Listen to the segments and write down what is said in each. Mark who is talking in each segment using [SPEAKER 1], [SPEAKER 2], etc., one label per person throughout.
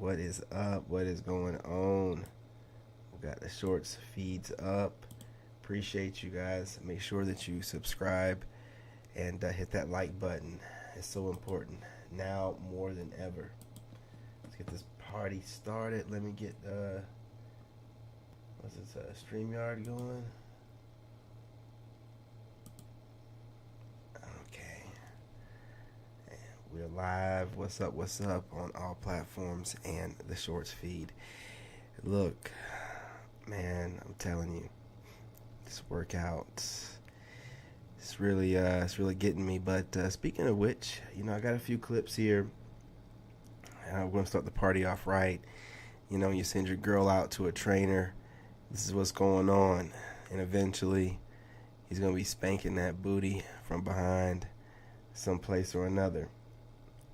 [SPEAKER 1] What is up? What is going on? We got the shorts feeds up. Appreciate you guys. Make sure that you subscribe and hit that like button. It's so important now more than ever. Let's get this party started. Let me get what's this StreamYard going? Okay. And we're live. What's up? What's up on all platforms and the shorts feed. Look, man, I'm telling you, this workout, it's really getting me. But speaking of which, I got a few clips here. We're gonna start the party off right. You send your girl out to a trainer. This is what's going on, and eventually, he's gonna be spanking that booty from behind, someplace or another.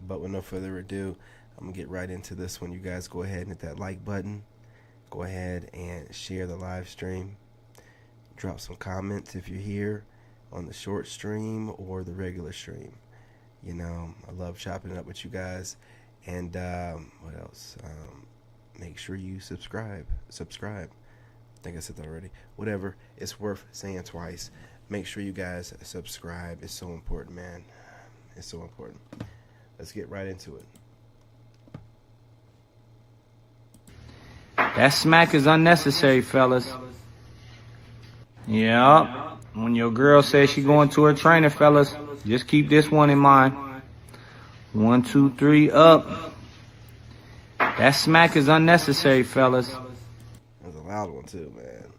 [SPEAKER 1] But with no further ado, I'm gonna get right into this one. You guys go ahead and hit that like button. Go ahead and share the live stream. Drop some comments if you're here on the short stream or the regular stream. I love chopping it up with you guys. And what else? Make sure you subscribe. I think I said that already. Whatever. It's worth saying twice. Make sure you guys subscribe. It's so important, man. It's so important. Let's get right into it.
[SPEAKER 2] That smack is unnecessary, fellas. Yeah. When your girl says she going to her trainer, fellas, just keep this one in mind. 1, 2, 3, up. That smack is unnecessary, fellas.
[SPEAKER 1] That was a loud one too, man.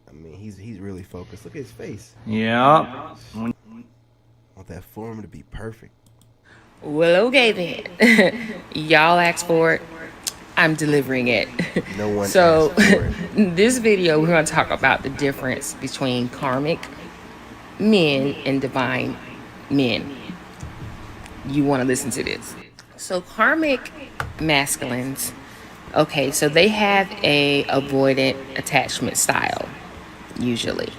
[SPEAKER 1] I mean, he's really focused. Look at his face.
[SPEAKER 2] Yeah.
[SPEAKER 1] I want that form to be perfect.
[SPEAKER 3] Well, okay then. Y'all asked for it. I'm delivering it.
[SPEAKER 1] No one
[SPEAKER 3] So,
[SPEAKER 1] asked for it.
[SPEAKER 3] this video, we're going to talk about the difference between karmic men and divine men. You want to listen to this. So, karmic masculines, okay, so they have a avoidant attachment style, usually.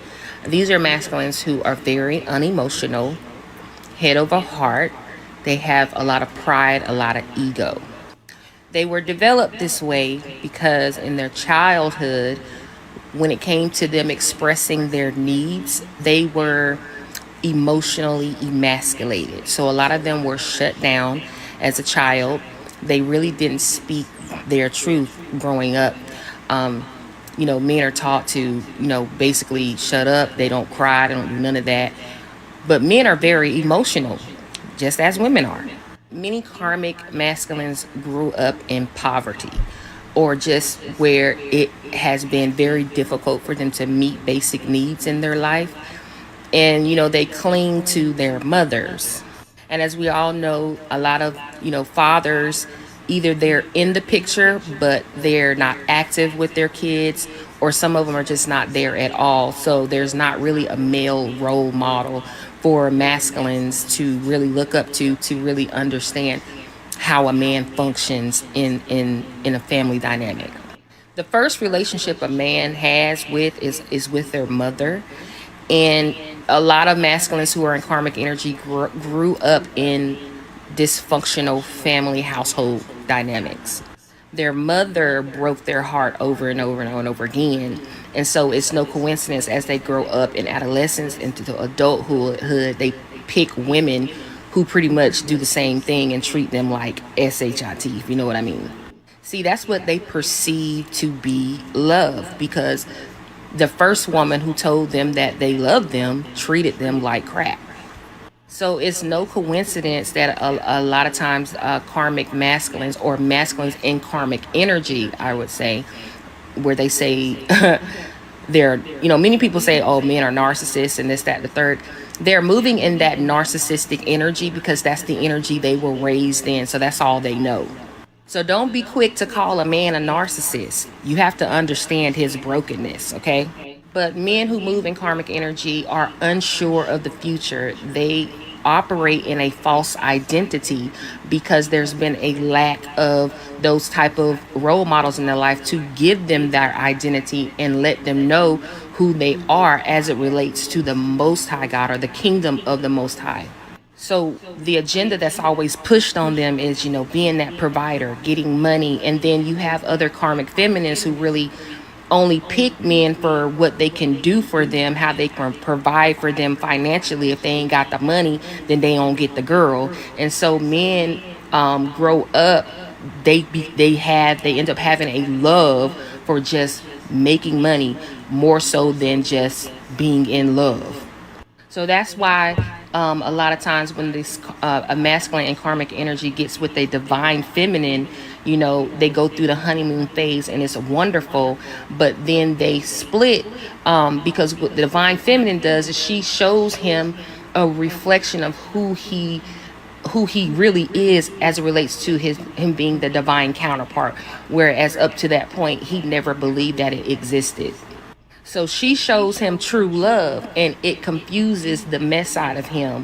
[SPEAKER 3] These are masculines who are very unemotional, head over heart. They have a lot of pride, a lot of ego. They were developed this way because in their childhood, when it came to them expressing their needs, they were emotionally emasculated. So a lot of them were shut down as a child. They really didn't speak their truth growing up. Men are taught to, basically shut up. They don't cry. They don't do none of that. But men are very emotional, just as women are. Many karmic masculines grew up in poverty, or just where it has been very difficult for them to meet basic needs in their life. And, they cling to their mothers. And as we all know, a lot of, fathers, either they're in the picture, but they're not active with their kids, or some of them are just not there at all. So there's not really a male role model for masculines to really look up to really understand how a man functions in a family dynamic. The first relationship a man has with is with their mother. And a lot of masculines who are in karmic energy grew up in dysfunctional family household dynamics. Their mother broke their heart over and over and over and over again. And so it's no coincidence as they grow up in adolescence into adulthood, they pick women who pretty much do the same thing and treat them like SHIT, if you know what I mean. See, that's what they perceive to be love, because the first woman who told them that they loved them treated them like crap. So it's no coincidence that a lot of times karmic masculines, or masculines in karmic energy, I would say, where they say they're, many people say, oh, men are narcissists and this, that, the third. They're moving in that narcissistic energy because that's the energy they were raised in. So that's all they know. So don't be quick to call a man a narcissist. You have to understand his brokenness, okay? But men who move in karmic energy are unsure of the future. They operate in a false identity because there's been a lack of those type of role models in their life to give them their identity and let them know who they are as it relates to the Most High God, or the kingdom of the Most High. So the agenda that's always pushed on them is, being that provider, getting money. And then you have other karmic feminines who really only pick men for what they can do for them, how they can provide for them financially. If they ain't got the money, then they don't get the girl. And so men grow up, they end up having a love for just making money more so than just being in love. So that's why a lot of times when this a masculine and karmic energy gets with a divine feminine, they go through the honeymoon phase and it's wonderful, but then they split because what the divine feminine does is she shows him a reflection of who he really is as it relates to him being the divine counterpart, whereas up to that point he never believed that it existed. So she shows him true love, and it confuses the mess out of him.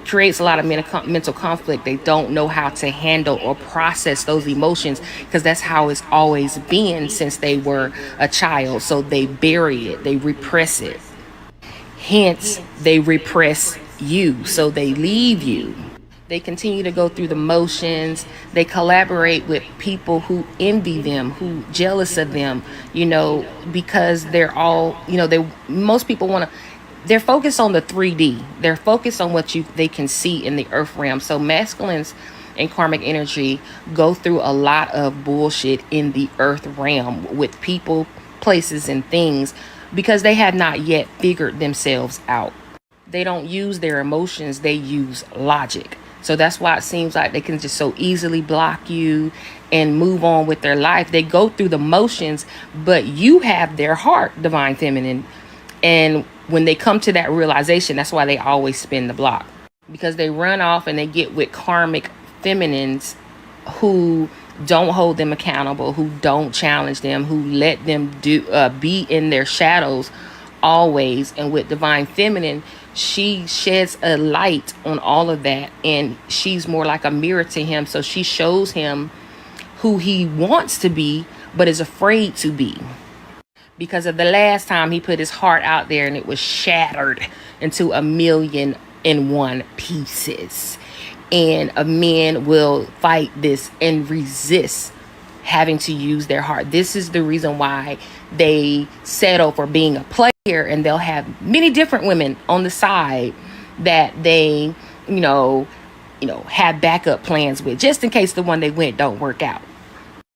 [SPEAKER 3] Creates a lot of mental conflict. They don't know how to handle or process those emotions because that's how it's always been since they were a child. So they bury it, they repress it. Hence, they repress you, so they leave you. They continue to go through the motions. They collaborate with people who envy them, who jealous of them, because they're all, most people they're focused on the 3D. They're focused on what they can see in the earth realm. So masculines and karmic energy go through a lot of bullshit in the earth realm with people, places, and things because they have not yet figured themselves out. They don't use their emotions. They use logic. So that's why it seems like they can just so easily block you and move on with their life. They go through the motions, but you have their heart, divine feminine. And when they come to that realization, that's why they always spin the block. Because they run off and they get with karmic feminines who don't hold them accountable, who don't challenge them, who let them be in their shadows always. And with divine feminine, she sheds a light on all of that, and she's more like a mirror to him. So she shows him who he wants to be but is afraid to be because of the last time he put his heart out there and it was shattered into 1,000,001 pieces. And a man will fight this and resist having to use their heart. This is the reason why they settle for being a player, and they'll have many different women on the side that they, have backup plans with, just in case the one they went don't work out.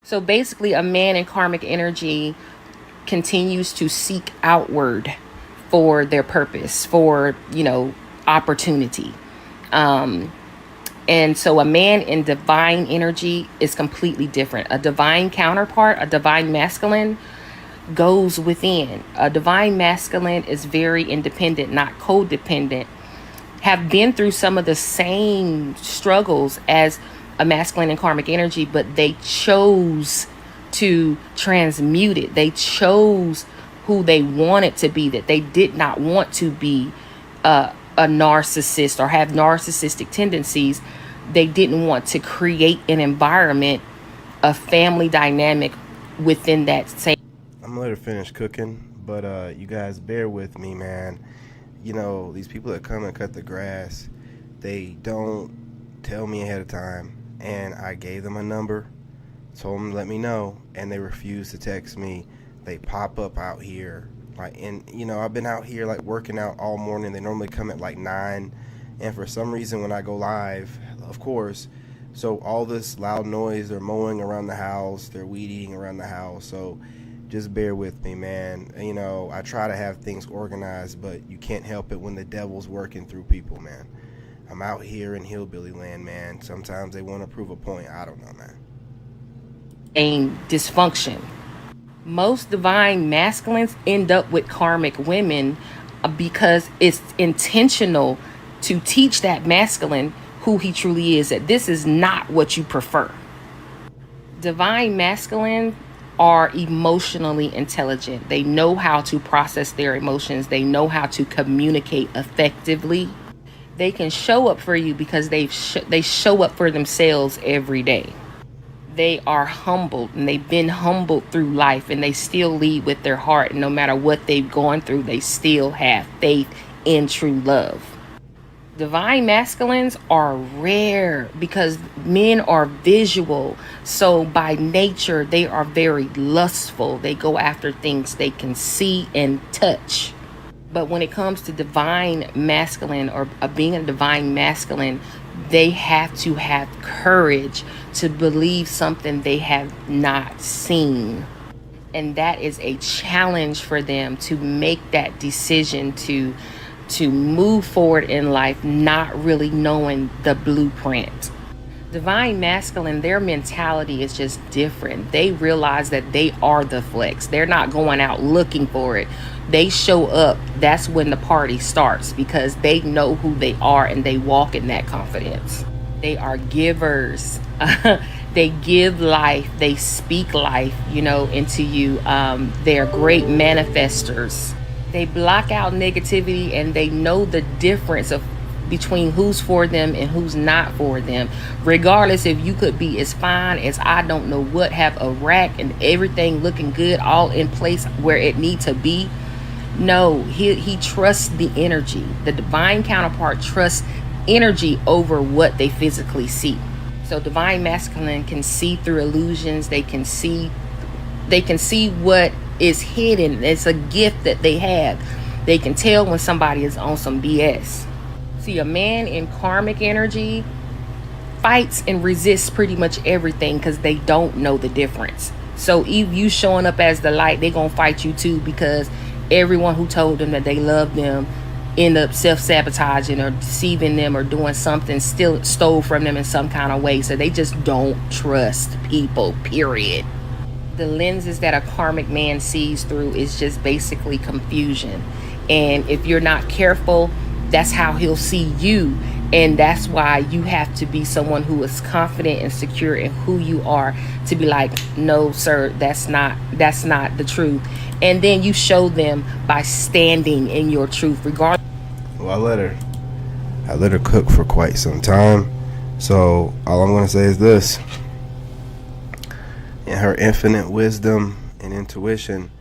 [SPEAKER 3] So basically, a man in karmic energy continues to seek outward for their purpose, for, opportunity. And so a man in divine energy is completely different. A divine counterpart, a divine masculine, goes within. A divine masculine is very independent, not codependent, have been through some of the same struggles as a masculine and karmic energy, but they chose to transmute it. They chose who they wanted to be, that they did not want to be a narcissist or have narcissistic tendencies. They didn't want to create an environment, a family dynamic within that same.
[SPEAKER 1] I'm gonna let her finish cooking, but you guys bear with me, man. These people that come and cut the grass, they don't tell me ahead of time, and I gave them a number, told them to let me know, and they refuse to text me. They pop up out here, I've been out here working out all morning. They normally come at 9, and for some reason when I go live, of course, so all this loud noise, they're mowing around the house, they're weed eating around the house, so just bear with me, man. I try to have things organized, but you can't help it when the devil's working through people, man. I'm out here in hillbilly land, man. Sometimes they want to prove a point. I don't know, man.
[SPEAKER 3] Dysfunction. Most divine masculines end up with karmic women because it's intentional to teach that masculine who he truly is, that this is not what you prefer. Divine masculine are emotionally intelligent. They know how to process their emotions. They know how to communicate effectively. They can show up for you because they show up for themselves every day. They are humbled, and they've been humbled through life, and they still lead with their heart. And no matter what they've gone through, they still have faith in true love. Divine masculines are rare because men are visual. So by nature, they are very lustful. They go after things they can see and touch. But when it comes to divine masculine or being a divine masculine, they have to have courage to believe something they have not seen. And that is a challenge for them to make that decision to move forward in life, not really knowing the blueprint. Divine masculine, their mentality is just different. They realize that they are the flex. They're not going out looking for it. They show up. That's when the party starts because they know who they are and they walk in that confidence. They are givers. They give life. They speak life, into you. They're great manifestors. They block out negativity and they know the difference between who's for them and who's not for them. Regardless if you could be as fine as I don't know what, have a rack and everything looking good, all in place where it needs to be. No, he trusts the energy. The divine counterpart trusts energy over what they physically see. So divine masculine can see through illusions. They can see what is hidden. It's a gift that they have. They can tell when somebody is on some BS. See, a man in karmic energy fights and resists pretty much everything because they don't know the difference. So if you showing up as the light, they gonna fight you too because everyone who told them that they love them end up self-sabotaging or deceiving them or doing something, still stole from them in some kind of way. So they just don't trust people, period. The lenses that a karmic man sees through is just basically confusion. And if you're not careful, that's how he'll see you. And that's why you have to be someone who is confident and secure in who you are to be like, no, sir, that's not the truth. And then you show them by standing in your truth, regardless.
[SPEAKER 1] Well, I let her cook for quite some time. So all I'm going to say is this. In her infinite wisdom and intuition,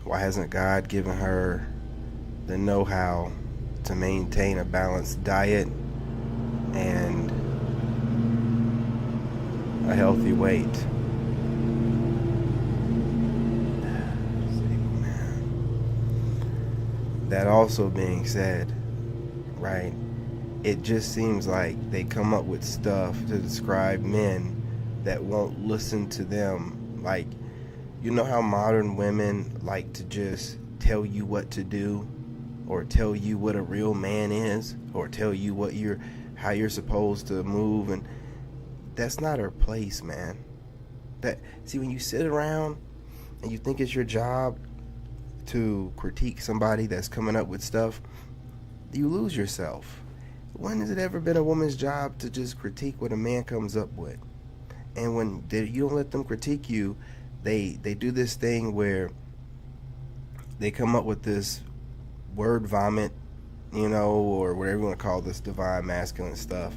[SPEAKER 1] why hasn't God given her the know-how to maintain a balanced diet and a healthy weight? That also being said, right, it just seems like they come up with stuff to describe men that won't listen to them. Like, you know how modern women like to just tell you what to do, or tell you what a real man is, or tell you how you're supposed to move, and that's not her place, man. See, when you sit around and you think it's your job to critique somebody that's coming up with stuff, you lose yourself. When has it ever been a woman's job to just critique what a man comes up with? And when you don't let them critique you, they do this thing where they come up with this word vomit, or whatever you want to call this divine masculine stuff.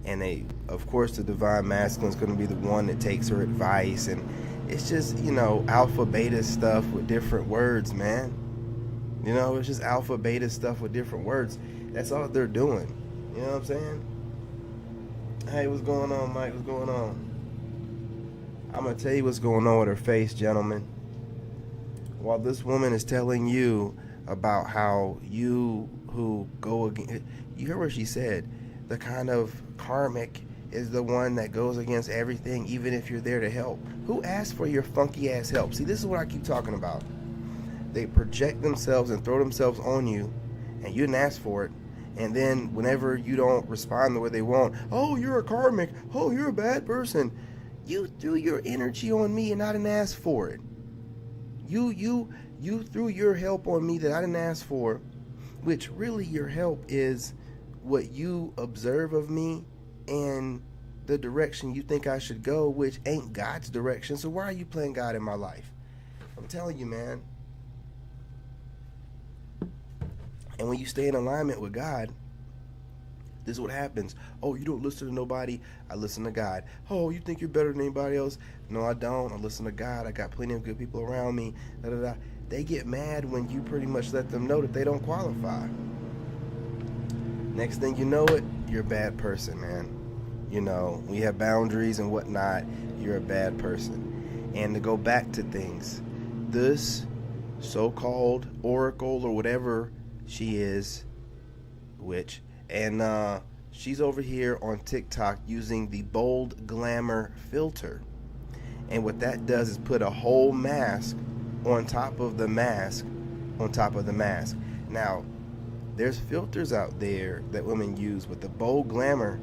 [SPEAKER 1] And of course, the divine masculine is going to be the one that takes her advice. And it's just, alpha beta stuff with different words, man. It's just alpha beta stuff with different words. That's all they're doing. You know what I'm saying? Hey, what's going on, Mike? What's going on? I'm going to tell you what's going on with her face, gentlemen. While this woman is telling you about how you who go against, you heard what she said, the kind of karmic is the one that goes against everything, even if you're there to help. Who asked for your funky ass help? See, this is what I keep talking about. They project themselves and throw themselves on you, and you didn't ask for it. And then whenever you don't respond the way they want, oh, you're a karmic, oh, you're a bad person. You threw your energy on me and I didn't ask for it. You threw your help on me that I didn't ask for, which really your help is what you observe of me and the direction you think I should go, which ain't God's direction. So why are you playing God in my life? I'm telling you, man. And when you stay in alignment with God, this is what happens. Oh, you don't listen to nobody. I listen to God. Oh, you think you're better than anybody else? No, I don't. I listen to God. I got plenty of good people around me. Da, da, da. They get mad when you pretty much let them know that they don't qualify. Next thing you know it, you're a bad person, man. You know, we have boundaries and whatnot, you're a bad person. And to go back to things, this so-called oracle or whatever she is, witch, and she's over here on TikTok using the Bold Glamour filter. And what that does is put a whole mask on top of the mask on top of the mask. Now, there's filters out there that women use, but the Bold Glamour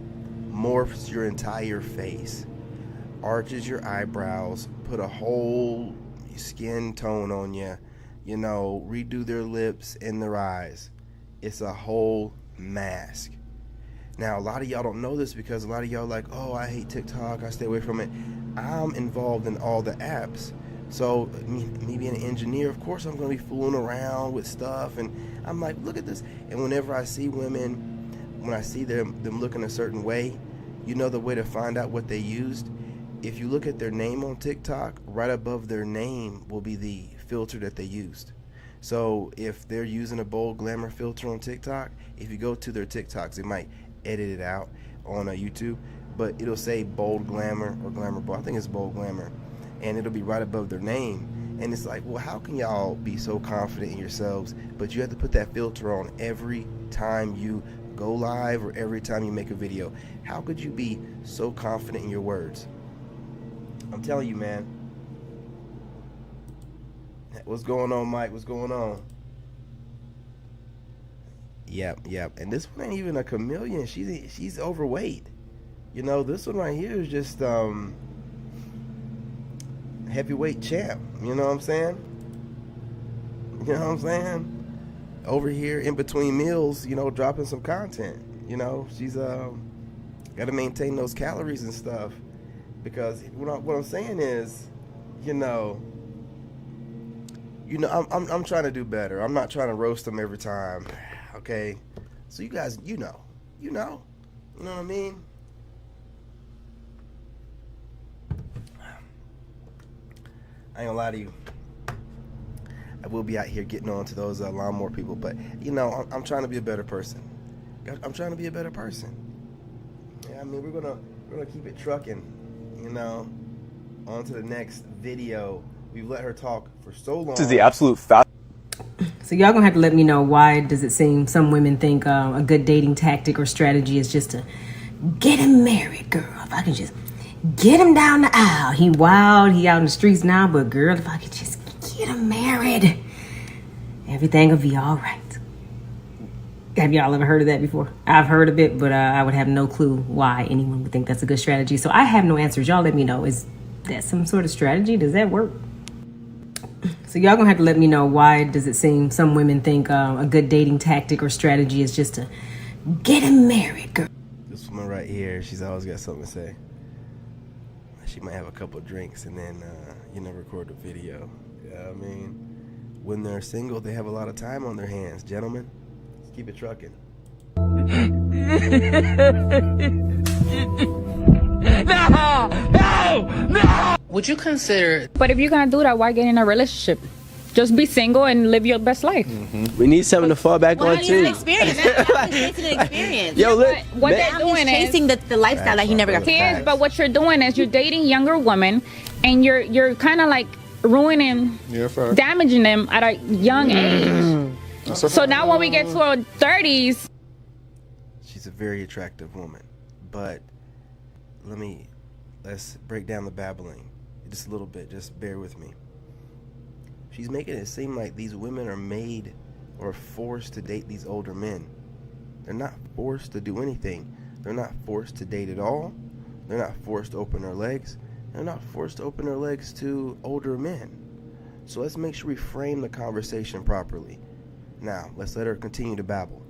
[SPEAKER 1] morphs your entire face, arches your eyebrows, put a whole skin tone on you, you know, redo their lips and their eyes. It's a whole mask. Now, a lot of y'all don't know this because a lot of y'all like, oh, I hate TikTok, I stay away from it. I'm involved in all the apps. So me being an engineer, of course I'm going to be fooling around with stuff, and I'm like, look at this. And whenever I see women, when I see them looking a certain way, you know the way to find out what they used? If you look at their name on TikTok, right above their name will be the filter that they used. So if they're using a Bold Glamour filter on TikTok, if you go to their TikToks, they might edit it out on YouTube, but it'll say Bold Glamour or Glamour Bold. I think it's Bold Glamour. And it'll be right above their name. And it's like, well, how can y'all be so confident in yourselves, but you have to put that filter on every time you go live or every time you make a video? How could you be so confident in your words? I'm telling you, man. What's going on, Mike? What's going on? Yep. And this one ain't even a chameleon. She's overweight. You know, this one right here is just heavyweight champ. You know what I'm saying? You know what I'm saying? Over here in between meals, you know, dropping some content. You know, she's got to maintain those calories and stuff. Because what I'm saying is, you know, I'm trying to do better. I'm not trying to roast them every time. Okay, so you guys, you know what I mean? I ain't gonna lie to you. I will be out here getting on to those lawnmower people, but you know, I'm trying to be a better person. I'm trying to be a better person. Yeah, I mean, we're gonna keep it trucking. You know, on to the next video. We've let her talk for so long.
[SPEAKER 4] This is the absolute fact.
[SPEAKER 5] So y'all gonna have to let me know, why does it seem some women think a good dating tactic or strategy is just to get him married, girl? If I can just get him down the aisle. He wild, he out in the streets now, but girl, if I could just get him married, everything will be all right. Have y'all ever heard of that before? I've heard of it, but I would have no clue why anyone would think that's a good strategy. So I have no answers. Y'all let me know. Is that some sort of strategy? Does that work? So y'all gonna have to let me know, why does it seem some women think a good dating tactic or strategy is just to get him married, girl?
[SPEAKER 1] This woman right here, she's always got something to say. She might have a couple of drinks and then, record a video. Yeah, I mean, when they're single, they have a lot of time on their hands. Gentlemen, let's keep it trucking.
[SPEAKER 6] No! Would you consider...
[SPEAKER 7] But if you're gonna do that, why get in a relationship? Just be single and live your best life.
[SPEAKER 8] We need something to fall back on too.
[SPEAKER 9] Experience. That's chasing an experience.
[SPEAKER 8] Yo, look,
[SPEAKER 7] What they're doing is
[SPEAKER 9] chasing the lifestyle that he never got.
[SPEAKER 7] kids. But what you're doing is you're dating younger women, and you're kind of like ruining, damaging them at a young age. So now when we get to our 30s,
[SPEAKER 1] She's a very attractive woman, but let's break down the babbling just a little bit. Just bear with me. She's making it seem like these women are made or forced to date these older men. They're not forced to do anything. They're not forced to date at all. They're not forced to open their legs. They're not forced to open their legs to older men. So let's make sure we frame the conversation properly. Now, let's let her continue to babble.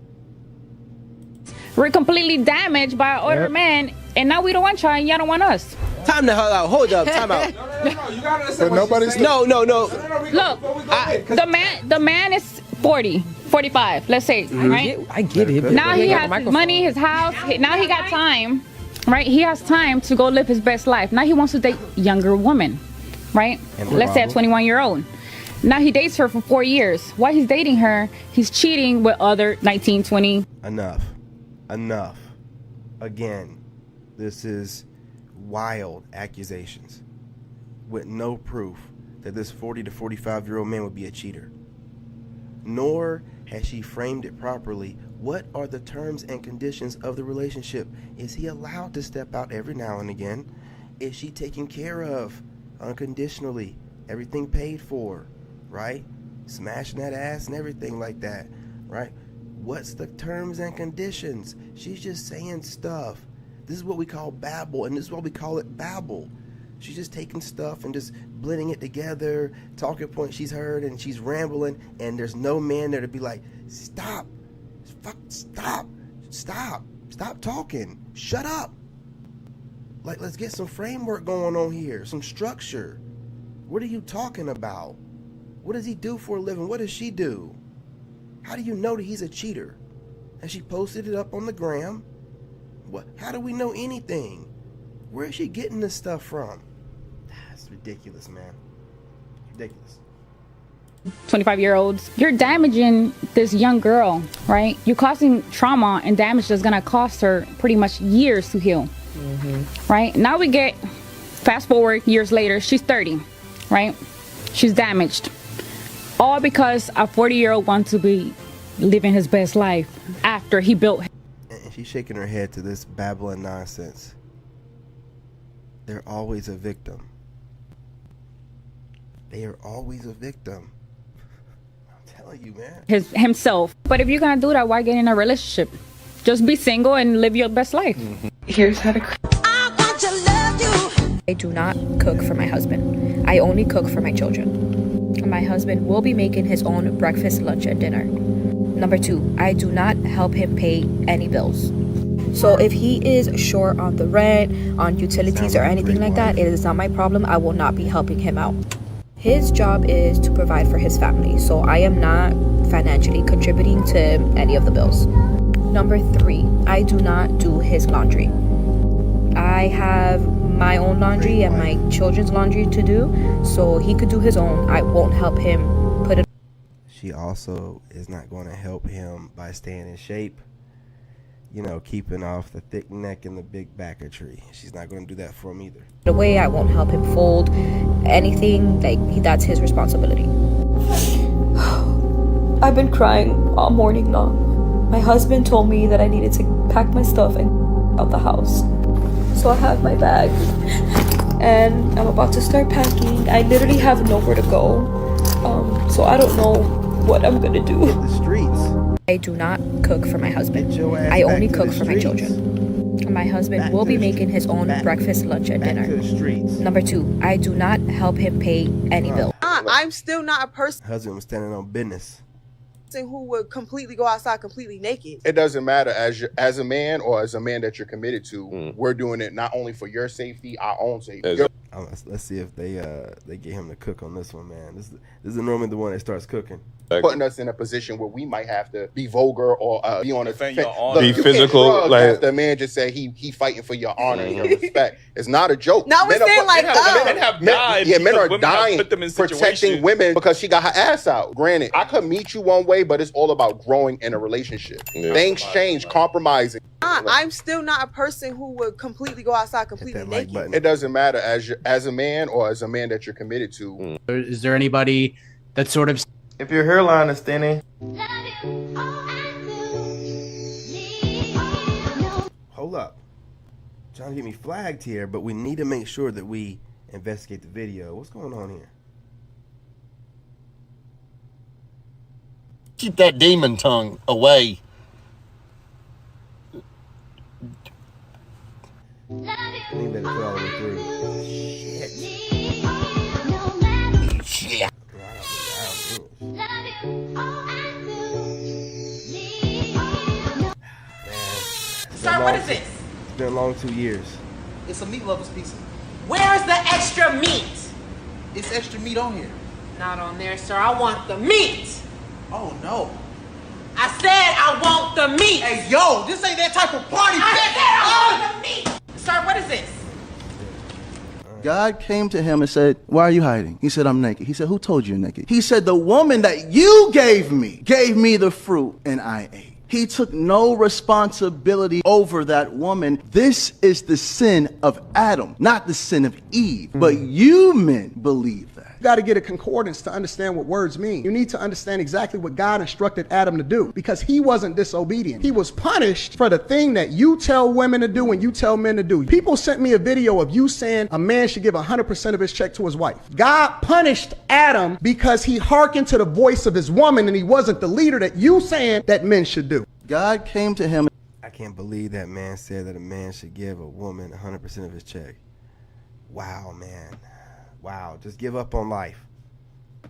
[SPEAKER 7] we're completely damaged by older men, and now we don't want y'all, and y'all don't want us.
[SPEAKER 8] Time the hell out. Hold up. Time out.
[SPEAKER 10] No. You gotta understand what she's saying.
[SPEAKER 8] No.
[SPEAKER 7] Look, the man is 40, 45, let's say, right?
[SPEAKER 8] I get it.
[SPEAKER 7] Now he has his money, his house. Now he got time, right? He has time to go live his best life. Now he wants to date younger women, right? Let's say a 21-year-old. Now he dates her for 4 years. While he's dating her, he's cheating with other 19, 20.
[SPEAKER 1] Enough. Enough. Again, this is wild accusations with no proof that this 40 to 45-year-old man would be a cheater. Nor has she framed it properly. What are the terms and conditions of the relationship? Is he allowed to step out every now and again? Is she taken care of unconditionally? Everything paid for, right? Smashing that ass and everything like that, right? What's the terms and conditions? She's just saying stuff. This is what we call babble, and this is what we call it babble. She's just taking stuff and just blending it together, talking points she's heard, and she's rambling, and there's no man there to be like, stop, stop talking, shut up. Like, let's get some framework going on here, some structure. What are you talking about? What does he do for a living? What does she do? How do you know that he's a cheater? And she posted it up on the gram. What? How do we know anything? Where is she getting this stuff from? That's ridiculous, man. Ridiculous.
[SPEAKER 7] 25-year-olds, you're damaging this young girl, right? You're causing trauma and damage that's gonna cost her pretty much years to heal, right? Now we get, fast forward years later, she's 30, right? She's damaged. All because a 40-year-old wants to be living his best life after he built.
[SPEAKER 1] And she's shaking her head to this babbling nonsense. They're always a victim. They are always a victim. I'm telling you, man.
[SPEAKER 7] Himself. But if you're gonna do that, why get in a relationship? Just be single and live your best life.
[SPEAKER 4] Here's how to I do not cook for my husband. I only cook for my children. My husband will be making his own breakfast, lunch, and dinner. Number 2, I do not help him pay any bills. So if he is short on the rent, on utilities, or anything like that, it is not my problem. I will not be helping him out. His job is to provide for his family, so I am not financially contributing to any of the bills. Number 3, I do not do his laundry. I have my own laundry and my children's laundry to do, so he could do his own. I won't help him put it.
[SPEAKER 1] She also is not going to help him by staying in shape, you know, keeping off the thick neck and the big backatry. She's not going to do that for him either.
[SPEAKER 4] Away, I won't help him fold anything. Like, that's his responsibility. I've been crying all morning long. My husband told me that I needed to pack my stuff and out the house. So I have my bag and I'm about to start packing. I literally have nowhere to go. So I don't know what I'm gonna do.
[SPEAKER 1] Hit the streets.
[SPEAKER 4] I do not cook for my husband. I only cook for my children. My husband will be making his own breakfast, lunch, and dinner. Number 2, I do not help him pay any bill.
[SPEAKER 11] I'm still not a person
[SPEAKER 1] Husband was standing on business.
[SPEAKER 11] who would completely go outside completely naked.
[SPEAKER 10] It doesn't matter as a man or as a man that you're committed to. We're doing it not only for your safety, our own safety.
[SPEAKER 1] Let's see if they get him to cook on this one, man. This is normally the one that starts cooking.
[SPEAKER 10] Putting us in a position where we might have to be vulgar or be on a
[SPEAKER 12] be physical.
[SPEAKER 10] Like the man just said he fighting for your honor and your respect. It's not a joke.
[SPEAKER 11] No, we're saying like
[SPEAKER 12] men have died.
[SPEAKER 10] Men are dying protecting women because she got her ass out. Granted, I could meet you one way, but it's all about growing in a relationship. Things change, compromising.
[SPEAKER 11] I'm still not a person who would completely go outside completely naked.
[SPEAKER 10] It doesn't matter as a man or as a man that you're committed to.
[SPEAKER 13] Is there anybody that sort of...
[SPEAKER 8] If your hairline is thinning.
[SPEAKER 1] Hold up. Trying to get me flagged here, but we need to make sure that we investigate the video. What's going on here?
[SPEAKER 14] Keep that demon tongue away.
[SPEAKER 1] We better put all the way through. Shit.
[SPEAKER 6] Sir, what is this?
[SPEAKER 1] It's been a long 2 years.
[SPEAKER 6] It's a meat lover's pizza. Where's the extra meat?
[SPEAKER 15] It's extra meat on here.
[SPEAKER 6] Not on there, sir. I want the meat.
[SPEAKER 15] Oh no.
[SPEAKER 6] I said I want the meat.
[SPEAKER 15] Hey yo, this ain't that type of party.
[SPEAKER 6] I said I want the meat. Sir, what is this?
[SPEAKER 16] God came to him and said, why are you hiding? He said, I'm naked. He said, who told you you're naked? He said, the woman that you gave me the fruit and I ate. He took no responsibility over that woman. This is the sin of Adam, not the sin of Eve. But you men believe that.
[SPEAKER 17] You got to get a concordance to understand what words mean. You need to understand exactly what God instructed Adam to do, because he wasn't disobedient. He was punished for the thing that you tell women to do and you tell men to do. People sent me a video of you saying a man should give 100% of his check to his wife. God punished Adam because he hearkened to the voice of his woman and he wasn't the leader that you saying that men should do.
[SPEAKER 16] God came to him.
[SPEAKER 1] I can't believe that man said that a man should give a woman 100% of his check. Wow, man. Wow, just give up on life.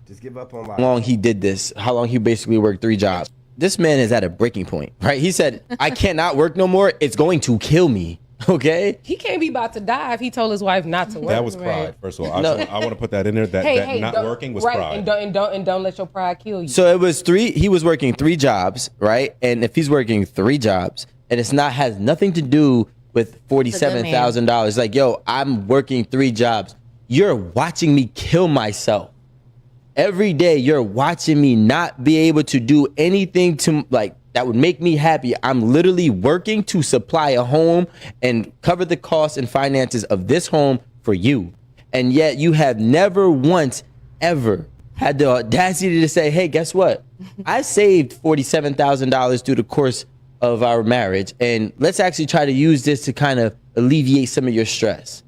[SPEAKER 1] Just give up on life.
[SPEAKER 18] How long he did this, how long he basically worked 3 jobs. This man is at a breaking point, right? He said, I cannot work no more. It's going to kill me. Okay?
[SPEAKER 19] He can't be about to die if he told his wife not to work.
[SPEAKER 20] That was pride, first of all. I want to put that in there. That not working was pride.
[SPEAKER 19] And don't let your pride kill you.
[SPEAKER 18] So it was 3, he was working 3 jobs, right? And if he's working 3 jobs and it's not, has nothing to do with $47,000, like, yo, I'm working 3 jobs. You're watching me kill myself. Every day you're watching me not be able to do anything to like that would make me happy. I'm literally working to supply a home and cover the costs and finances of this home for you. And yet you have never once ever had the audacity to say, hey, guess what? I saved $47,000 through the course of our marriage. And let's actually try to use this to kind of alleviate some of your stress.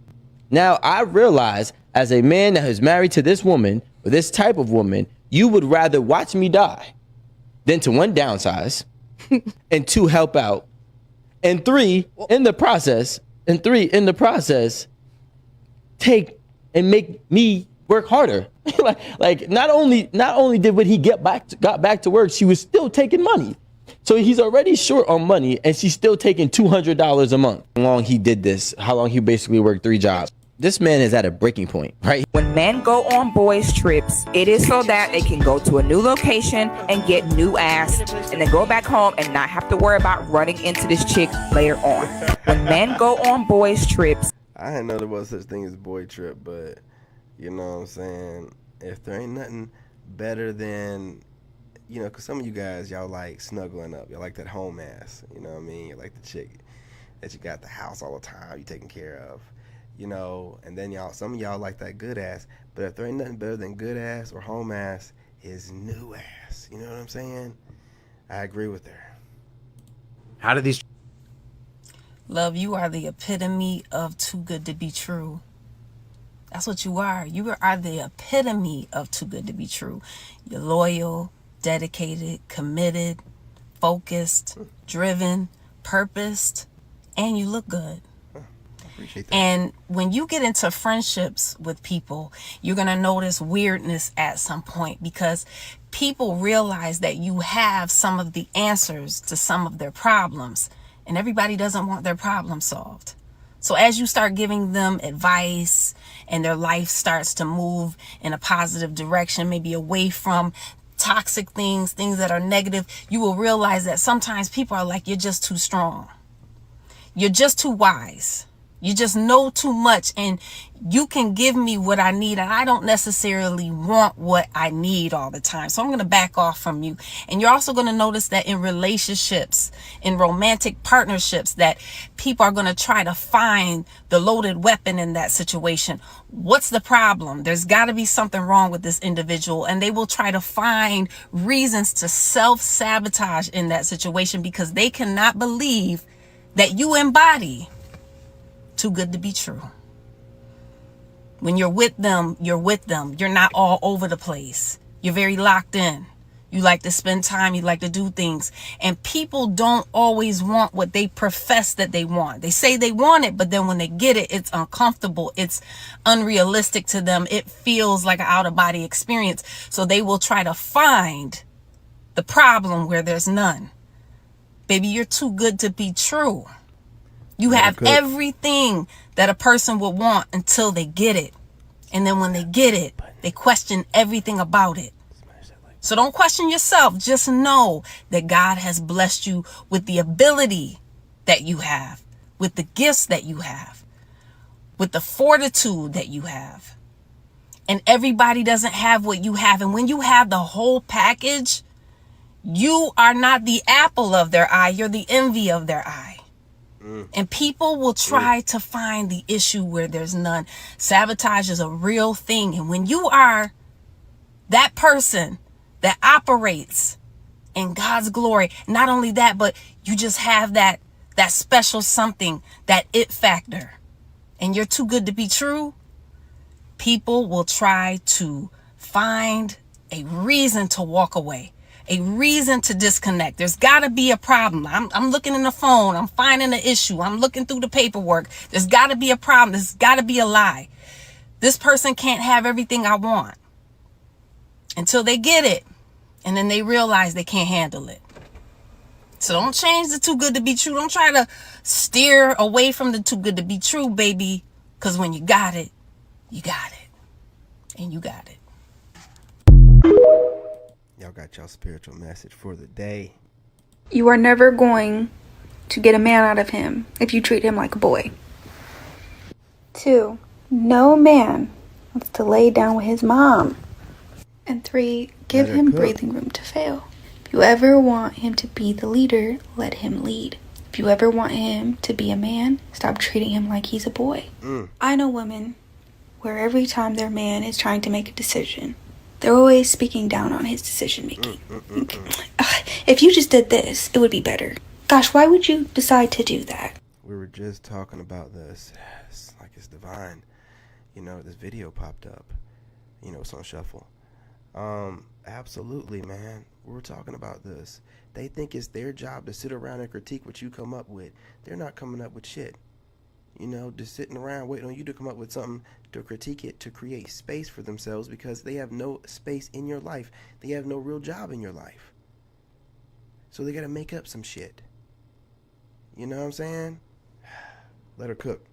[SPEAKER 18] Now, I realize as a man that is married to this woman, or this type of woman, you would rather watch me die than to 1, downsize, and 2, help out, and 3, in the process, take and make me work harder. like not only did when he got back to work, she was still taking money. So he's already short on money, and she's still taking $200 a month. How long he did this, how long he basically worked 3 jobs. This man is at a breaking point, right?
[SPEAKER 21] When men go on boys trips, it is so that they can go to a new location and get new ass and then go back home and not have to worry about running into this chick later on. When men go on boys trips.
[SPEAKER 1] I didn't know there was such thing as boy trip, but you know what I'm saying? If there ain't nothing better than, you know, because some of you guys, y'all like snuggling up. Y'all like that home ass, you know what I mean? You like the chick that you got at the house all the time, you taking care of. You know, and then some of y'all like that good ass, but if there ain't nothing better than good ass or home ass, is new ass. You know what I'm saying? I agree with her.
[SPEAKER 13] How do these?
[SPEAKER 5] Love, you are the epitome of too good to be true. That's what you are. You are the epitome of too good to be true. You're loyal, dedicated, committed, focused, driven, purposed, and you look good. And when you get into friendships with people, you're going to notice weirdness at some point, because people realize that you have some of the answers to some of their problems, and everybody doesn't want their problem solved. So as you start giving them advice and their life starts to move in a positive direction, maybe away from toxic things that are negative, you will realize that sometimes people are like, you're just too strong. You're just too wise. You just know too much, and you can give me what I need, and I don't necessarily want what I need all the time. So I'm going to back off from you. And you're also going to notice that in relationships, in romantic partnerships, that people are going to try to find the loaded weapon in that situation. What's the problem? There's got to be something wrong with this individual, and they will try to find reasons to self-sabotage in that situation because they cannot believe that you embody too good to be true. When you're with them, you're with them. You're not all over the place. You're very locked in. You like to spend time. You like to do things. And people don't always want what they profess that they want. They say they want it, but then when they get it, it's uncomfortable. It's unrealistic to them. It feels like an out-of-body experience. So they will try to find the problem where there's none. Baby, you're too good to be true. You have everything that a person would want until they get it. And then when they get it, they question everything about it. So don't question yourself. Just know that God has blessed you with the ability that you have, with the gifts that you have, with the fortitude that you have. And everybody doesn't have what you have. And when you have the whole package,
[SPEAKER 2] You are not the apple of their eye. You're the envy of their eye. And people will try to find the issue where there's none. Sabotage is a real thing. And when you are that person that operates in God's glory, not only that, but you just have that special something, that it factor, and you're too good to be true, people will try to find a reason to walk away, a reason to disconnect. There's got to be a problem. I'm looking in the phone. I'm finding an issue. I'm looking through the paperwork. There's got to be a problem. There's got to be a lie. This person can't have everything I want until they get it. And then they realize they can't handle it. So don't change the too good to be true. Don't try to steer away from the too good to be true, baby. Because when you got it, you got it. And you got it.
[SPEAKER 1] Y'all got y'all spiritual message for the day.
[SPEAKER 4] You are never going to get a man out of him if you treat him like a boy. 2, no man wants to lay down with his mom. And 3, give him breathing room to fail. If you ever want him to be the leader, let him lead. If you ever want him to be a man, stop treating him like he's a boy. I know women where every time their man is trying to make a decision, they're always speaking down on his decision making. If you just did this, it would be better. Gosh, why would you decide to do that?
[SPEAKER 1] We were just talking about this. It's like it's divine. You know, this video popped up. You know, it's on shuffle. Absolutely, man. We were talking about this. They think it's their job to sit around and critique what you come up with. They're not coming up with shit. You know, just sitting around waiting on you to come up with something to critique it, to create space for themselves, because they have no space in your life. They have no real job in your life. So they got to make up some shit. You know what I'm saying? Let her cook.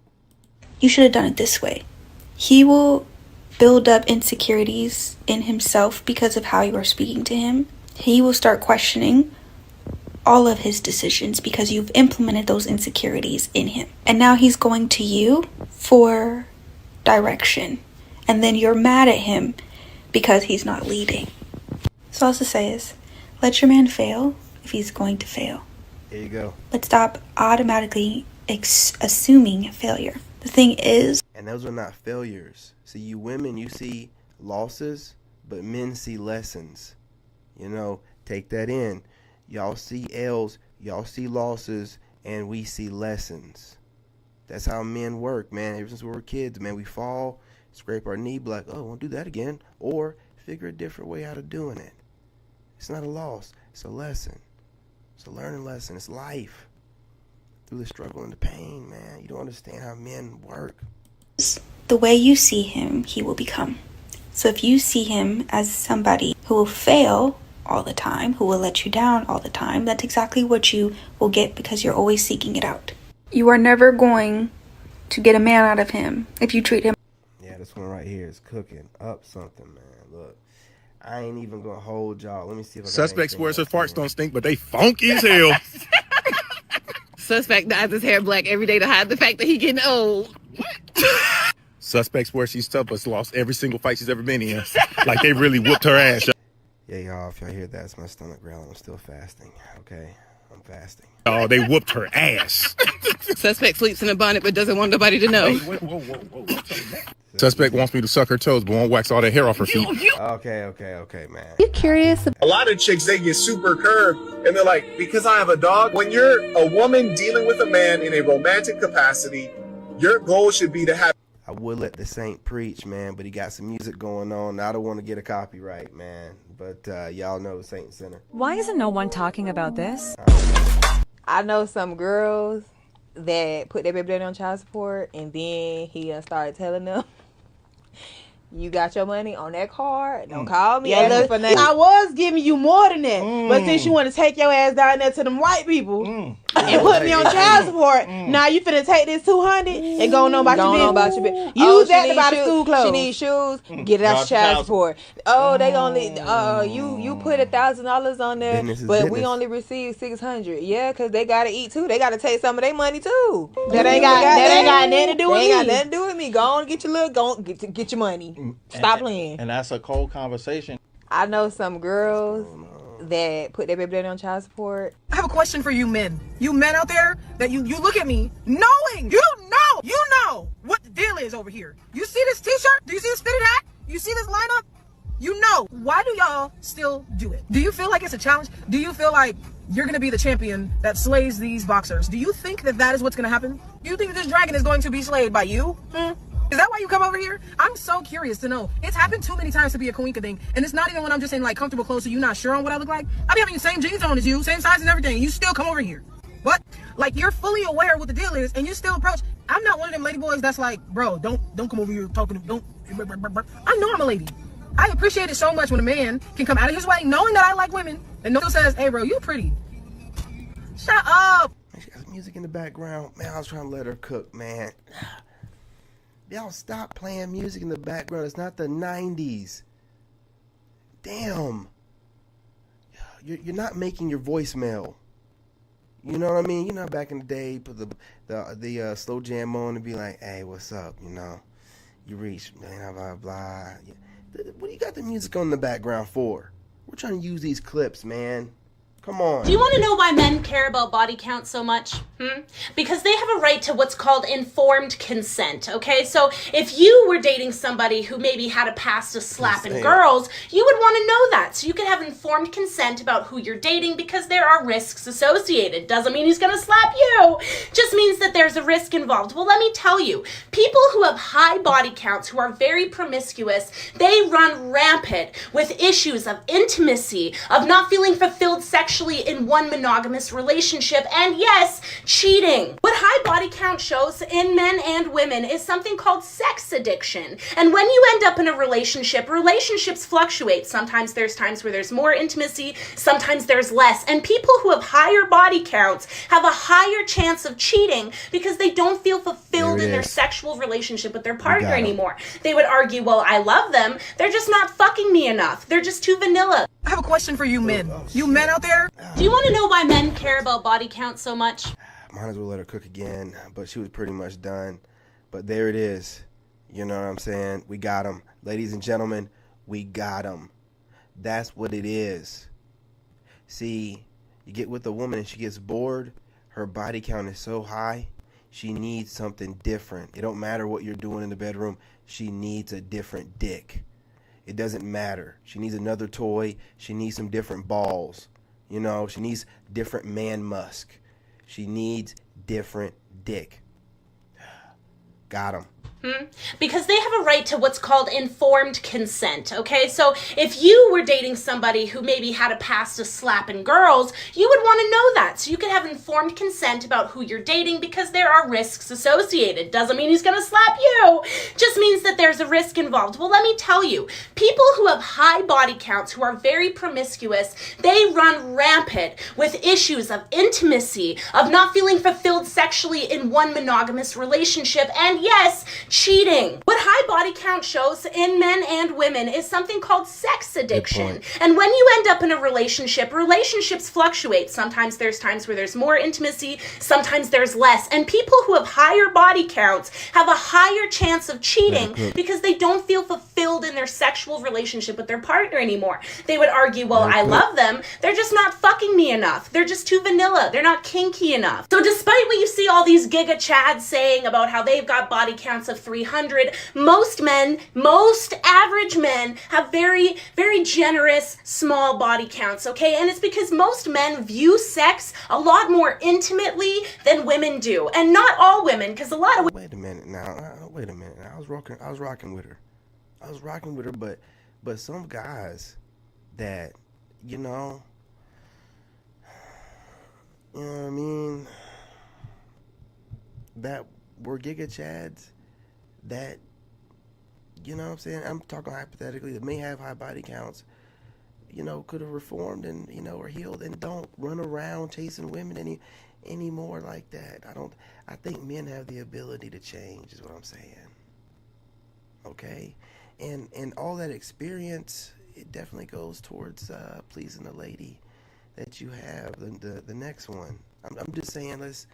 [SPEAKER 4] You should have done it this way. He will build up insecurities in himself because of how you are speaking to him. He will start questioning all of his decisions because you've implemented those insecurities in him. And now he's going to you for direction. And then you're mad at him because he's not leading. So all to say is, let your man fail if he's going to fail.
[SPEAKER 1] There you go.
[SPEAKER 4] But stop automatically assuming failure. The thing is...
[SPEAKER 1] And those are not failures. See, you women, you see losses, but men see lessons. You know, take that in. Y'all see L's, y'all see losses, and we see lessons. That's how men work, man. Ever since we were kids, man, we fall, scrape our knee, be like, oh, I won't do that again. Or figure a different way out of doing it. It's not a loss. It's a lesson. It's a learning lesson. It's life. Through the struggle and the pain, man. You don't understand how men work.
[SPEAKER 4] The way you see him, he will become. So if you see him as somebody who will fail all the time, who will let you down all the time, that's exactly what you will get because you're always seeking it out. You are never going to get a man out of him if you treat him.
[SPEAKER 1] Yeah, this one right here is cooking up something, man. Look, I ain't even gonna hold y'all. Let me see if I
[SPEAKER 12] Suspect swears his farts don't stink, but they funky as hell.
[SPEAKER 3] Suspect dyes his hair black every day to hide the fact that he getting old.
[SPEAKER 12] Suspect swears she's tough, but lost every single fight she's ever been in. Like they really whooped her ass.
[SPEAKER 1] Yeah, y'all, if y'all hear that, it's my stomach growling. I'm still fasting, okay? I'm fasting.
[SPEAKER 12] Oh, they whooped her ass.
[SPEAKER 3] Suspect sleeps in a bonnet but doesn't want nobody to know.
[SPEAKER 12] Whoa. Suspect wants me to suck her toes, but won't wax all that hair off her feet.
[SPEAKER 1] Okay, man.
[SPEAKER 9] You curious?
[SPEAKER 8] A lot of chicks, they get super curved and they're like, because I have a dog. When you're a woman dealing with a man in a romantic capacity, your goal should be to have.
[SPEAKER 1] I would let the saint preach, man, but he got some music going on. I don't want to get a copyright, man. But y'all know the Saint Center.
[SPEAKER 22] Why isn't no one talking about this?
[SPEAKER 9] I know some girls that put their baby daddy on child support, and then he started telling them, you got your money on that card, don't call me.
[SPEAKER 6] Look, I was giving you more than that, but since you want to take your ass down there to them white people and put me on child support, now you finna take this $200 and go on about your business. Use that to buy the school clothes.
[SPEAKER 9] She needs shoes, get it out child support. Oh, they only you put $1,000 on there, but we only receive $600. Yeah, cause they gotta eat too. They gotta take some of their money too.
[SPEAKER 6] That ain't got nothing to do with me.
[SPEAKER 9] Ain't got nothing to do with me. Go on, get your little, get your money. Stop playing.
[SPEAKER 13] And that's a cold conversation.
[SPEAKER 9] I know some girls that put their baby daddy on child support.
[SPEAKER 7] I have a question for you men. You men out there that you look at me knowing, you know what the deal is over here. You see this t-shirt? Do you see this fitted hat? You see this lineup? You know. Why do y'all still do it? Do you feel like it's a challenge? Do you feel like you're going to be the champion that slays these boxers? Do you think that that is what's going to happen? Do you think that this dragon is going to be slayed by you? Is that why you come over here? I'm so curious to know. It's happened too many times to be a Kawinka thing. And it's not even when I'm just in like comfortable clothes so you're not sure on what I look like. I be having the same jeans on as you, same size and everything. And you still come over here. What? Like you're fully aware of what the deal is and you still approach. I'm not one of them lady boys that's like, bro, don't come over here talking to, don't. I know I'm a lady. I appreciate it so much when a man can come out of his way knowing that I like women and no one says, hey bro, you pretty. Shut up.
[SPEAKER 1] She got some music in the background. Man, I was trying to let her cook, man. Y'all stop playing music in the background. It's not the 90s. Damn. You're not making your voicemail. You know what I mean? You know, back in the day, you put the slow jam on and be like, hey, what's up? You know, you reach, blah, blah, blah. What do you got the music on in the background for? We're trying to use these clips, man. Come on.
[SPEAKER 11] Do you want to know why men care about body count so much? Because they have a right to what's called informed consent, okay? So if you were dating somebody who maybe had a past of slapping girls, you would want to know that. So you can have informed consent about who you're dating because there are risks associated. Doesn't mean he's going to slap you. Just means that there's a risk involved. Well, let me tell you, people who have high body counts, who are very promiscuous, they run rampant with issues of intimacy, of not feeling fulfilled sexually in one monogamous relationship, and yes, cheating. What high body count shows in men and women is something called sex addiction. And when you end up in a relationship, relationships fluctuate. Sometimes there's times where there's more intimacy, sometimes there's less. And people who have higher body counts have a higher chance of cheating because they don't feel fulfilled in their sexual relationship with their partner anymore. They would argue, well, I love them, they're just not fucking me enough. They're just too vanilla.
[SPEAKER 7] I have a question for you men. You men out there?
[SPEAKER 11] Do you want to know why men care about body count so much?
[SPEAKER 1] Might as well let her cook again, but she was pretty much done. But there it is. You know what I'm saying? We got him. Ladies and gentlemen, we got him. That's what it is. See, you get with a woman and she gets bored. Her body count is so high, she needs something different. It don't matter what you're doing in the bedroom. She needs a different dick. It doesn't matter. She needs another toy. She needs some different balls. You know, she needs different man musk. She needs different dick. Got him.
[SPEAKER 11] Because they have a right to what's called informed consent, okay? So if you were dating somebody who maybe had a past of slapping girls, you would want to know that. So you can have informed consent about who you're dating because there are risks associated. Doesn't mean he's going to slap you. Just means that there's a risk involved. Well, let me tell you, people who have high body counts, who are very promiscuous, they run rampant with issues of intimacy, of not feeling fulfilled sexually in one monogamous relationship, and yes, cheating. What high body count shows in men and women is something called sex addiction. And when you end up in a relationship, relationships fluctuate. Sometimes there's times where there's more intimacy, sometimes there's less. And people who have higher body counts have a higher chance of cheating because they don't feel fulfilled in their sexual relationship with their partner anymore. They would argue, well, I love them, they're just not fucking me enough. They're just too vanilla. They're not kinky enough. So despite what you see all these giga chads saying about how they've got body counts of 300, most men, most average men have very, very generous small body counts, okay? And it's because most men view sex a lot more intimately than women do. And not all women, because a lot of
[SPEAKER 1] Wait a minute now. Wait a minute. I was rocking with her. But some guys that, you know what I mean, that were giga chads, that, you know what I'm saying, I'm talking hypothetically, that may have high body counts, you know, could have reformed and, you know, or healed and don't run around chasing women anymore like that. I think men have the ability to change is what I'm saying. Okay? And all that experience, it definitely goes towards pleasing the lady that you have, the next one. I'm just saying, let's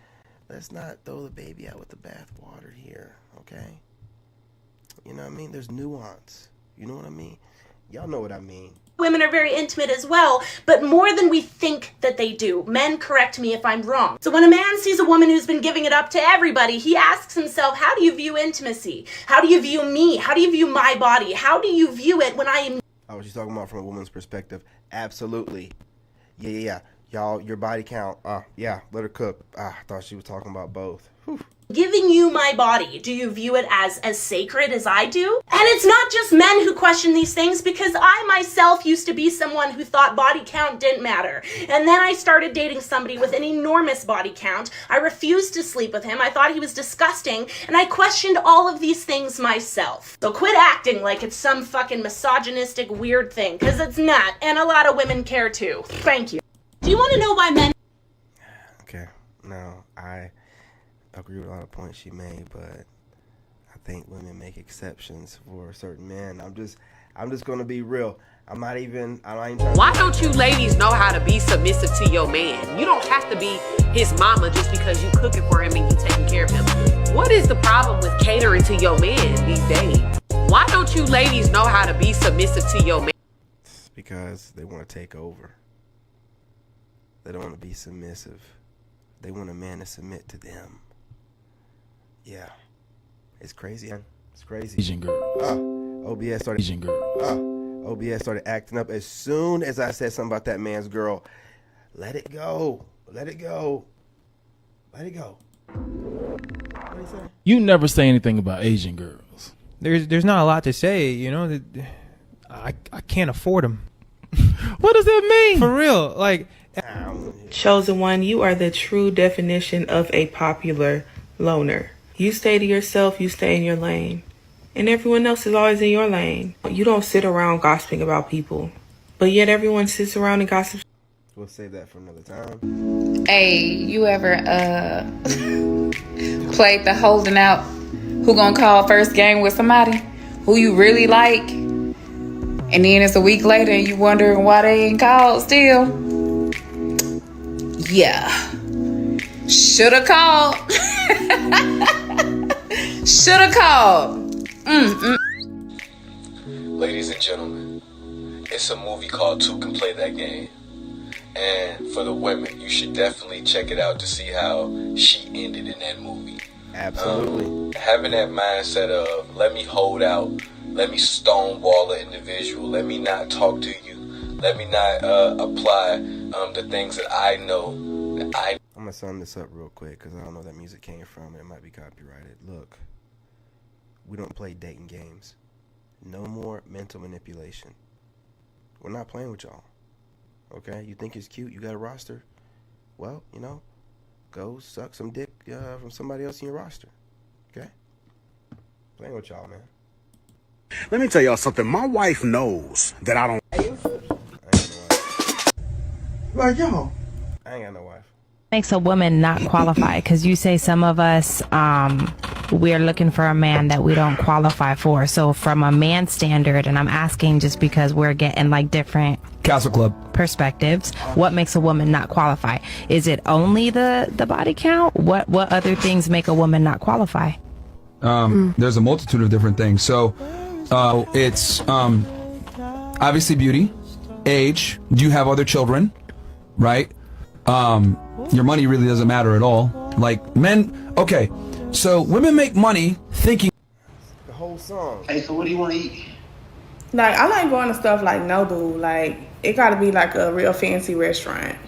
[SPEAKER 1] not throw the baby out with the bathwater here, okay? You know what I mean? There's nuance. You know what I mean? Y'all know what I mean.
[SPEAKER 11] Women are very intimate as well, but more than we think that they do. Men, correct me if I'm wrong. So when a man sees a woman who's been giving it up to everybody, he asks himself, how do you view intimacy? How do you view me? How do you view my body? How do you view it when I am...
[SPEAKER 1] Oh, she's talking about from a woman's perspective. Absolutely. Yeah. Y'all, your body count. Yeah, let her cook. I thought she was talking about both. Whew.
[SPEAKER 11] Giving you my body, do you view it as sacred as I do? And it's not just men who question these things, because I myself used to be someone who thought body count didn't matter. And then I started dating somebody with an enormous body count. I refused to sleep with him. I thought he was disgusting. And I questioned all of these things myself. So quit acting like it's some fucking misogynistic weird thing, because it's not. And a lot of women care too. Thank you. Do you want to know why men...
[SPEAKER 1] Okay, no, I agree with a lot of points she made, but I think women make exceptions for certain men. I'm just gonna be real. I'm not even trying to...
[SPEAKER 10] Why don't you ladies know how to be submissive to your man? You don't have to be his mama just because you cooking for him and you taking care of him. What is the problem with catering to your man these days? Why don't you ladies know how to be submissive to your man?
[SPEAKER 1] It's because they want to take over. They don't want to be submissive. They want a man to submit to them. Yeah. It's crazy, man. It's crazy.
[SPEAKER 14] Asian girls.
[SPEAKER 1] OBS started...
[SPEAKER 14] Asian girls.
[SPEAKER 1] OBS started acting up as soon as I said something about that man's girl. Let it go. Let it go. Let it go. What did he say?
[SPEAKER 14] You never say anything about Asian girls.
[SPEAKER 23] There's not a lot to say, you know. I can't afford them.
[SPEAKER 14] What does that mean?
[SPEAKER 23] For real, like...
[SPEAKER 24] Chosen one, you are the true definition of a popular loner. You stay to yourself, you stay in your lane. And everyone else is always in your lane. You don't sit around gossiping about people. But yet everyone sits around and gossips.
[SPEAKER 1] We'll save that for another time.
[SPEAKER 3] Hey, you ever played the holding out, who gonna call first game with somebody who you really like, and then it's a week later and you wondering why they ain't called still? Yeah. Shoulda called. Shoulda called.
[SPEAKER 25] Ladies and gentlemen, it's a movie called Two Can Play That Game. And for the women, you should definitely check it out to see how she ended in that movie.
[SPEAKER 1] Absolutely.
[SPEAKER 25] Having that mindset of, let me hold out, let me stonewall an individual, let me not talk to you, let me not apply the things that I know. I'm
[SPEAKER 1] going to sum this up real quick because I don't know where that music came from. It might be copyrighted. Look, we don't play dating games. No more mental manipulation. We're not playing with y'all. Okay? You think it's cute? You got a roster? Well, you know, go suck some dick from somebody else in your roster. Okay? Playing with y'all, man.
[SPEAKER 26] Let me tell y'all something. My wife knows that I don't...
[SPEAKER 1] Like, yo. I ain't got no wife.
[SPEAKER 27] Makes a woman not qualify, because you say some of us we're looking for a man that we don't qualify for. So from a man standard, and I'm asking just because we're getting like different
[SPEAKER 14] Castle Club
[SPEAKER 27] perspectives, what makes a woman not qualify? Is it only the body count? What other things make a woman not qualify?
[SPEAKER 28] There's a multitude of different things. So it's obviously beauty, age, do you have other children, right? Your money really doesn't matter at all. Like men, okay, so women make money thinking.
[SPEAKER 1] The whole song.
[SPEAKER 15] Hey, so what do you want to eat?
[SPEAKER 24] Like, I like going to stuff like Nobu. Like, it got to be like a real fancy restaurant.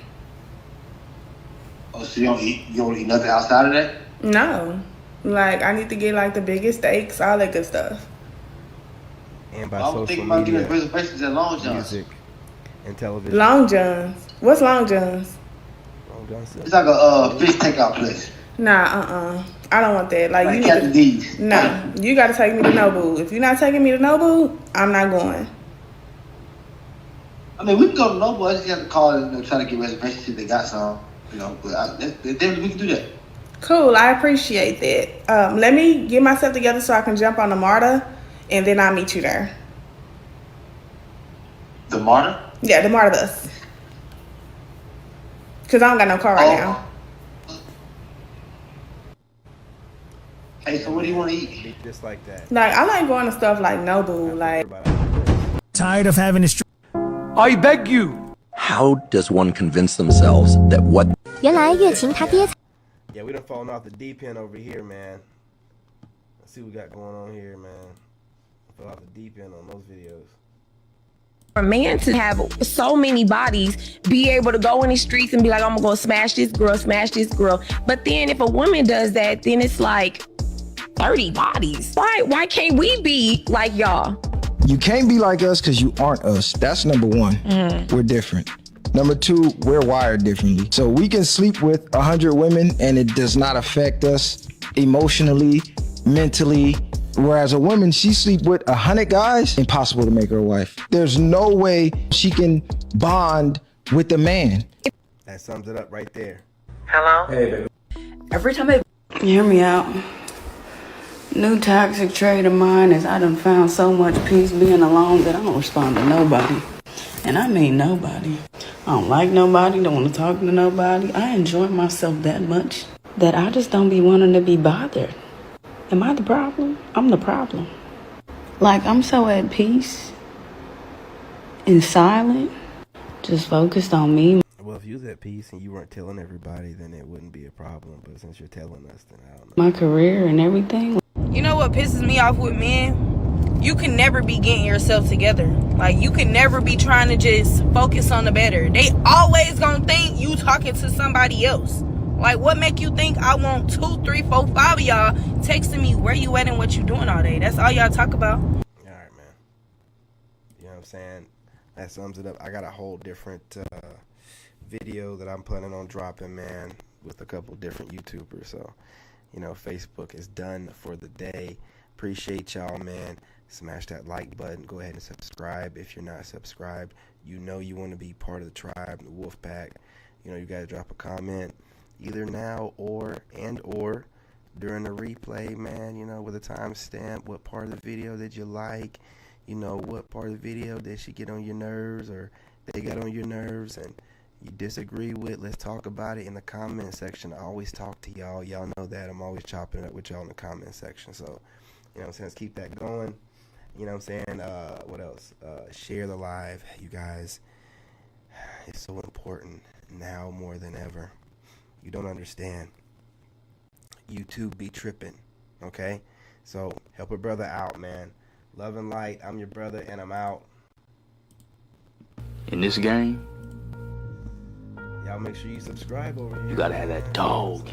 [SPEAKER 15] Oh, so you don't eat nothing outside of that?
[SPEAKER 24] No. Like, I need to get like the biggest steaks, all that good stuff.
[SPEAKER 1] And by
[SPEAKER 15] I was
[SPEAKER 1] social
[SPEAKER 15] thinking about
[SPEAKER 1] media,
[SPEAKER 15] getting reservations at Long John's.
[SPEAKER 1] music, and television.
[SPEAKER 24] Long John's. What's Long John's?
[SPEAKER 1] Long John's.
[SPEAKER 15] It's like a fish takeout place.
[SPEAKER 24] Nah, I don't want that. Like you
[SPEAKER 15] Captain D's.
[SPEAKER 24] No, you got to take me to Nobu. If you're not taking me to Nobu, I'm not going.
[SPEAKER 15] I mean, we can go to Nobu. I just have to call and try to get reservations if they got some. You know, but we can do that.
[SPEAKER 24] Cool, I appreciate that. Let me get myself together so I can jump on the MARTA, and then I'll meet you there.
[SPEAKER 15] The MARTA?
[SPEAKER 24] Yeah, the MARTA bus. Because I don't got no car right now.
[SPEAKER 15] Hey, so what do you want to eat?
[SPEAKER 1] Just like that.
[SPEAKER 24] Like, I like going to stuff like Nobu. Like,
[SPEAKER 2] Tired of having this.
[SPEAKER 5] I beg you.
[SPEAKER 16] How does one convince themselves that what
[SPEAKER 1] Yeah, we done fallen off the deep end over here, man. Let's see what we got going on here, man. Fell off the deep end on those videos.
[SPEAKER 17] For a man to have so many bodies, be able to go in the streets and be like, I'm gonna go smash this girl. But then if a woman does that, then it's like 30 bodies. Why can't we be like y'all?
[SPEAKER 18] You can't be like us because you aren't us. That's number one. We're different. Number two, we're wired differently. So we can sleep with 100 women and it does not affect us emotionally, mentally. Whereas a woman, she sleep with 100 guys, impossible to make her a wife. There's no way she can bond with a man.
[SPEAKER 1] That sums it up right there.
[SPEAKER 19] Hello?
[SPEAKER 1] Hey, baby.
[SPEAKER 19] Every time I hear me out. New toxic trait of mine is I done found so much peace being alone that I don't respond to nobody. And I mean nobody. I don't like nobody, don't want to talk to nobody. I enjoy myself that much that I just don't be wanting to be bothered. Am I the problem? I'm the problem. Like, I'm so at peace and silent, just focused on me.
[SPEAKER 1] Well, if you was at peace and you weren't telling everybody, then it wouldn't be a problem. But since you're telling us, then I don't know.
[SPEAKER 19] My career and everything.
[SPEAKER 20] You know what pisses me off with men? You can never be getting yourself together. Like, you can never be trying to just focus on the better. They always gonna think you talking to somebody else. Like, what make you think I want 2, 3, 4, 5 of y'all texting me where you at and what you doing all day? That's all y'all talk about.
[SPEAKER 1] All right, man. You know what I'm saying? That sums it up. I got a whole different video that I'm planning on dropping, man, with a couple different YouTubers. So, you know, Facebook is done for the day. Appreciate y'all, man. Smash that like button. Go ahead and subscribe if you're not subscribed. You know you want to be part of the tribe, the wolf pack. You know, you got to drop a comment either now or during the replay, man, you know, with a timestamp. What part of the video did you like? You know, what part of the video did she get on your nerves or they got on your nerves and you disagree with? Let's talk about it in the comment section. I always talk to y'all. Y'all know that. I'm always chopping it up with y'all in the comment section. So, you know what I'm saying? Let's keep that going. You know what I'm saying? What else? Share the live, you guys. It's so important now more than ever. You don't understand. YouTube be tripping, okay? So help a brother out, man. Love and light. I'm your brother, and I'm out.
[SPEAKER 5] In this game,
[SPEAKER 1] Y'all make sure you subscribe over here.
[SPEAKER 5] you gotta have that dog.